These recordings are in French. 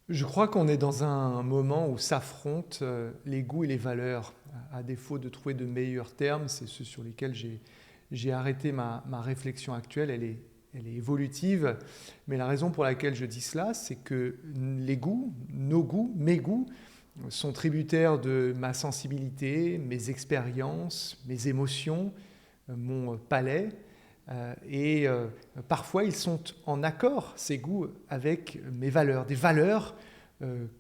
Je crois qu'on est dans un moment où s'affrontent les goûts et les valeurs. À défaut de trouver de meilleurs termes, c'est ceux sur lesquels j'ai arrêté ma réflexion actuelle. Elle est évolutive, mais la raison pour laquelle je dis cela, c'est que les goûts, nos goûts, mes goûts, sont tributaires de ma sensibilité, mes expériences, mes émotions, mon palais. Et parfois, ils sont en accord, ces goûts, avec mes valeurs, des valeurs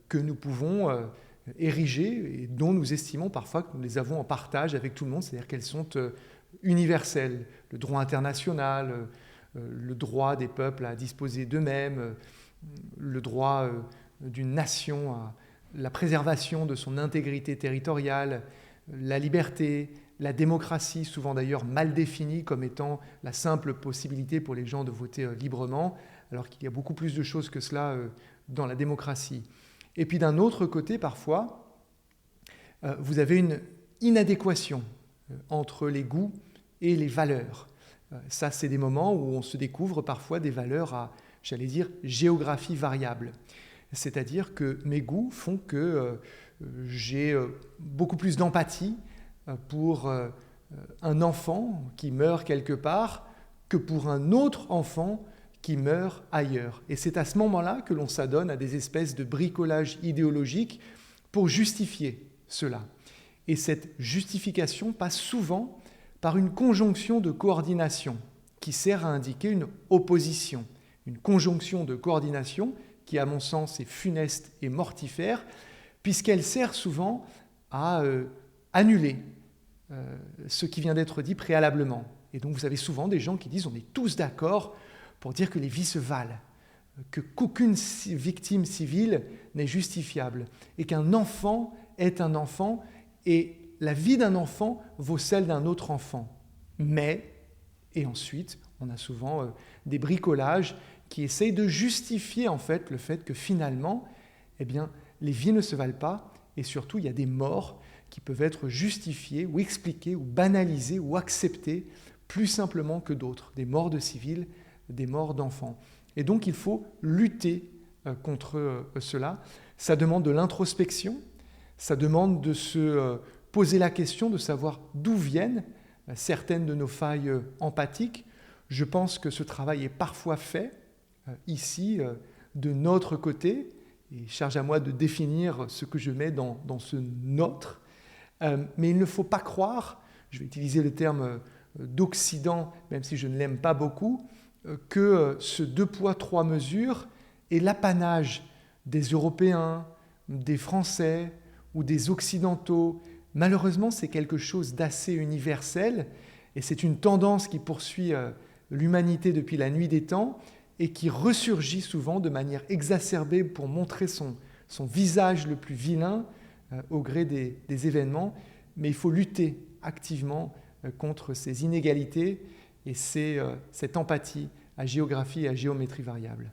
que nous pouvons ériger et dont nous estimons parfois que nous les avons en partage avec tout le monde, c'est-à-dire qu'elles sont universelles. Le droit international, le droit des peuples à disposer d'eux-mêmes, le droit d'une nation à la préservation de son intégrité territoriale, la liberté, la démocratie, souvent d'ailleurs mal définie comme étant la simple possibilité pour les gens de voter librement, alors qu'il y a beaucoup plus de choses que cela dans la démocratie. Et puis d'un autre côté, parfois, vous avez une inadéquation entre les goûts et les valeurs. Ça, c'est des moments où on se découvre parfois des valeurs à, j'allais dire, géographie variable. C'est-à-dire que mes goûts font que j'ai beaucoup plus d'empathie pour un enfant qui meurt quelque part que pour un autre enfant qui meurt ailleurs. Et c'est à ce moment-là que l'on s'adonne à des espèces de bricolage idéologique pour justifier cela. Et cette justification passe souvent par une conjonction de coordination qui sert à indiquer une opposition. Une conjonction de coordination qui, à mon sens, est funeste et mortifère, puisqu'elle sert souvent à annuler ce qui vient d'être dit préalablement. Et donc vous avez souvent des gens qui disent on est tous d'accord pour dire que les vies se valent, qu'aucune victime civile n'est justifiable, et qu'un enfant est un enfant, et la vie d'un enfant vaut celle d'un autre enfant. Mais, et ensuite, on a souvent des bricolages qui essayent de justifier en fait le fait que finalement, eh bien, les vies ne se valent pas, et surtout il y a des morts qui peuvent être justifiées ou expliquées ou banalisées ou acceptées plus simplement que d'autres, des morts de civils, des morts d'enfants. Et donc il faut lutter contre cela. Ça demande de l'introspection, ça demande de se poser la question de savoir d'où viennent certaines de nos failles empathiques. Je pense que ce travail est parfois fait ici, de notre côté, et charge à moi de définir ce que je mets dans ce notre. Mais il ne faut pas croire, je vais utiliser le terme d'Occident, même si je ne l'aime pas beaucoup, que ce deux poids, trois mesures est l'apanage des Européens, des Français ou des Occidentaux. Malheureusement, c'est quelque chose d'assez universel et c'est une tendance qui poursuit l'humanité depuis la nuit des temps et qui ressurgit souvent de manière exacerbée pour montrer son visage le plus vilain au gré des événements. Mais il faut lutter activement contre ces inégalités et cette empathie à géographie et à géométrie variable.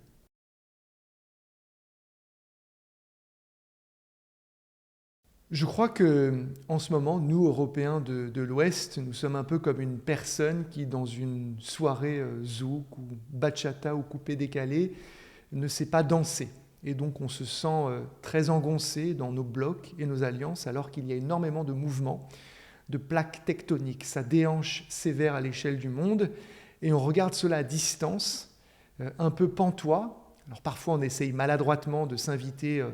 Je crois qu'en ce moment, nous, Européens de l'Ouest, nous sommes un peu comme une personne qui, dans une soirée zouk ou bachata ou coupé-décalé, ne sait pas danser. Et donc on se sent très engoncé dans nos blocs et nos alliances alors qu'il y a énormément de mouvements, de plaques tectoniques. Ça déhanche sévère à l'échelle du monde et on regarde cela à distance, un peu pantois. Alors parfois on essaye maladroitement de s'inviter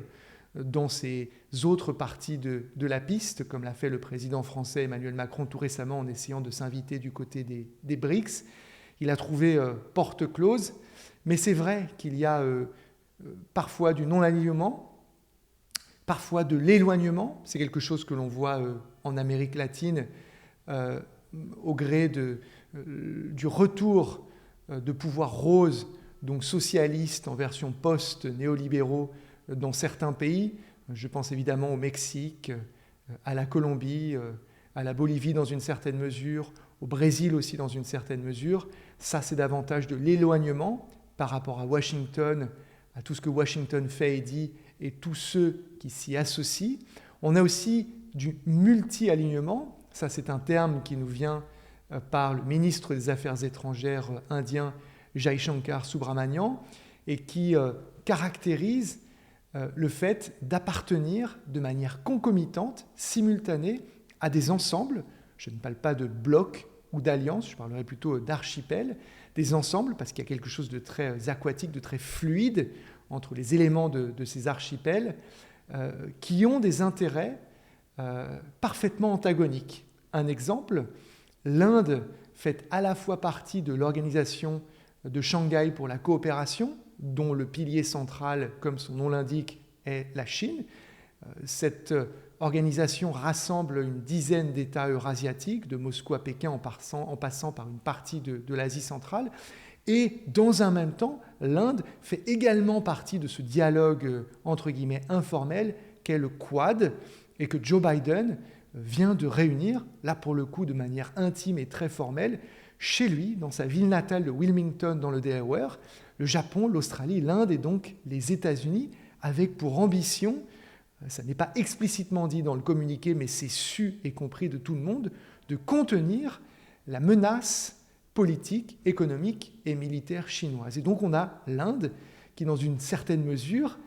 dans ces autres parties de la piste, comme l'a fait le président français Emmanuel Macron tout récemment en essayant de s'inviter du côté des BRICS. Il a trouvé porte close, mais c'est vrai qu'il y a parfois du non-alignement, parfois de l'éloignement. C'est quelque chose que l'on voit en Amérique latine au gré du retour de pouvoirs roses, donc socialistes en version post-néolibéraux dans certains pays. Je pense évidemment au Mexique, à la Colombie, à la Bolivie dans une certaine mesure, au Brésil aussi dans une certaine mesure. Ça, c'est davantage de l'éloignement par rapport à Washington, à tout ce que Washington fait et dit, et tous ceux qui s'y associent. On a aussi du multi-alignement. Ça, c'est un terme qui nous vient par le ministre des Affaires étrangères indien Jaishankar Subramanian et qui caractérise le fait d'appartenir de manière concomitante, simultanée, à des ensembles. Je ne parle pas de blocs ou d'alliances, je parlerai plutôt d'archipels, des ensembles, parce qu'il y a quelque chose de très aquatique, de très fluide entre les éléments de ces archipels, qui ont des intérêts parfaitement antagoniques. Un exemple, l'Inde fait à la fois partie de l'organisation de Shanghai pour la coopération, dont le pilier central, comme son nom l'indique, est la Chine. Cette organisation rassemble une dizaine d'États eurasiatiques, de Moscou à Pékin en passant par une partie de l'Asie centrale. Et dans un même temps, l'Inde fait également partie de ce dialogue, entre guillemets, informel, qu'est le Quad, et que Joe Biden vient de réunir, là pour le coup de manière intime et très formelle, chez lui, dans sa ville natale de Wilmington, dans le Delaware, le Japon, l'Australie, l'Inde et donc les États-Unis, avec pour ambition, ça n'est pas explicitement dit dans le communiqué, mais c'est su et compris de tout le monde, de contenir la menace politique, économique et militaire chinoise. Et donc on a l'Inde qui, dans une certaine mesure,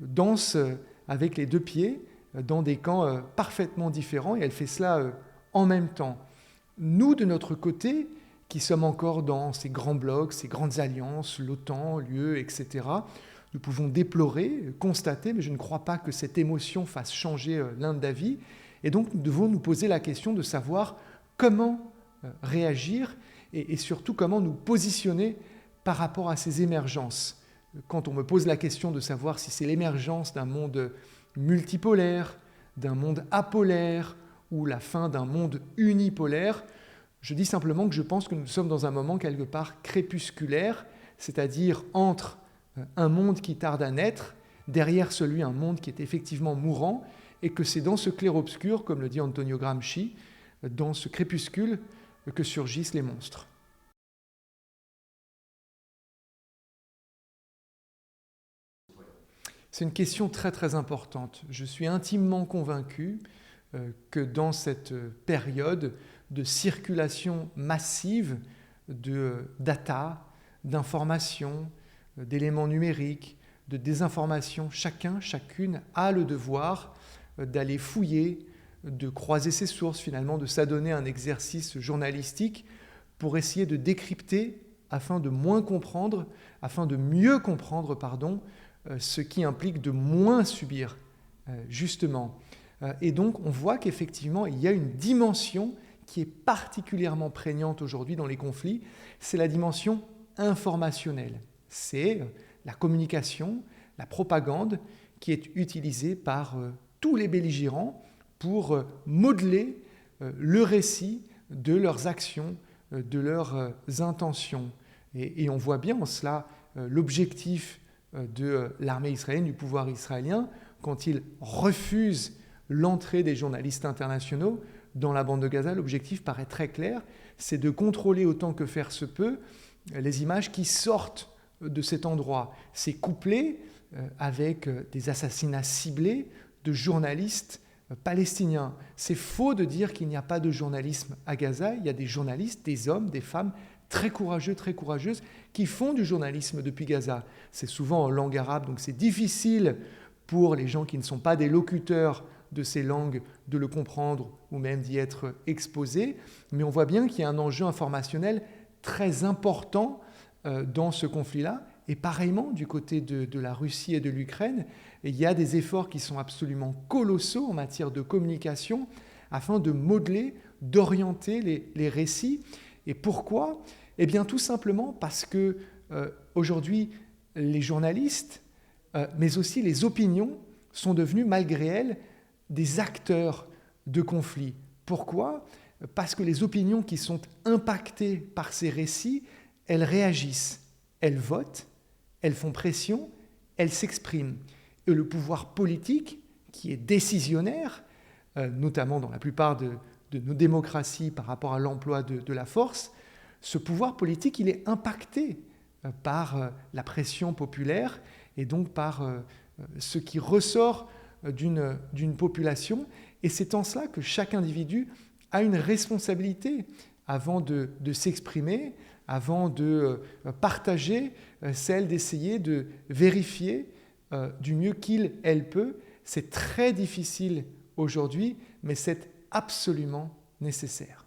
danse avec les deux pieds dans des camps parfaitement différents, et elle fait cela en même temps. Nous, de notre côté, qui sommes encore dans ces grands blocs, ces grandes alliances, l'OTAN, l'UE, etc., nous pouvons déplorer, constater, mais je ne crois pas que cette émotion fasse changer l'Inde d'avis. Et donc, nous devons nous poser la question de savoir comment réagir et surtout comment nous positionner par rapport à ces émergences. Quand on me pose la question de savoir si c'est l'émergence d'un monde multipolaire, d'un monde apolaire ou la fin d'un monde unipolaire, je dis simplement que je pense que nous sommes dans un moment quelque part crépusculaire, c'est-à-dire entre un monde qui tarde à naître, derrière celui un monde qui est effectivement mourant, et que c'est dans ce clair-obscur, comme le dit Antonio Gramsci, dans ce crépuscule que surgissent les monstres. C'est une question très très importante. Je suis intimement convaincu que dans cette période de circulation massive de data, d'informations, d'éléments numériques, de désinformation, chacune a le devoir d'aller fouiller, de croiser ses sources finalement, de s'adonner à un exercice journalistique pour essayer de décrypter afin de mieux comprendre, ce qui implique de moins subir, justement. Et donc, on voit qu'effectivement, il y a une dimension qui est particulièrement prégnante aujourd'hui dans les conflits, c'est la dimension informationnelle. C'est la communication, la propagande qui est utilisée par tous les belligérants pour modeler le récit de leurs actions, de leurs intentions. Et on voit bien en cela l'objectif de l'armée israélienne, du pouvoir israélien, quand il refuse l'entrée des journalistes internationaux dans la bande de Gaza. L'objectif paraît très clair, c'est de contrôler autant que faire se peut les images qui sortent de cet endroit. C'est couplé avec des assassinats ciblés de journalistes palestiniens. C'est faux de dire qu'il n'y a pas de journalisme à Gaza. Il y a des journalistes, des hommes, des femmes très courageux, très courageuses, qui font du journalisme depuis Gaza. C'est souvent en langue arabe, donc c'est difficile pour les gens qui ne sont pas des locuteurs de ces langues de le comprendre ou même d'y être exposés. Mais on voit bien qu'il y a un enjeu informationnel très important dans ce conflit-là. Et pareillement, du côté de la Russie et de l'Ukraine, il y a des efforts qui sont absolument colossaux en matière de communication afin de modeler, d'orienter les récits. Et pourquoi ? Eh bien, tout simplement parce que aujourd'hui, les journalistes, mais aussi les opinions, sont devenus, malgré elles, des acteurs de conflits. Pourquoi ? Parce que les opinions qui sont impactées par ces récits, elles réagissent, elles votent, elles font pression, elles s'expriment. Et le pouvoir politique, qui est décisionnaire, notamment dans la plupart de nos démocraties par rapport à l'emploi de la force, ce pouvoir politique, il est impacté par la pression populaire et donc par ce qui ressort d'une population. Et c'est en cela que chaque individu a une responsabilité avant de s'exprimer, avant de partager, celle d'essayer de vérifier du mieux elle peut. C'est très difficile aujourd'hui, mais c'est absolument nécessaire.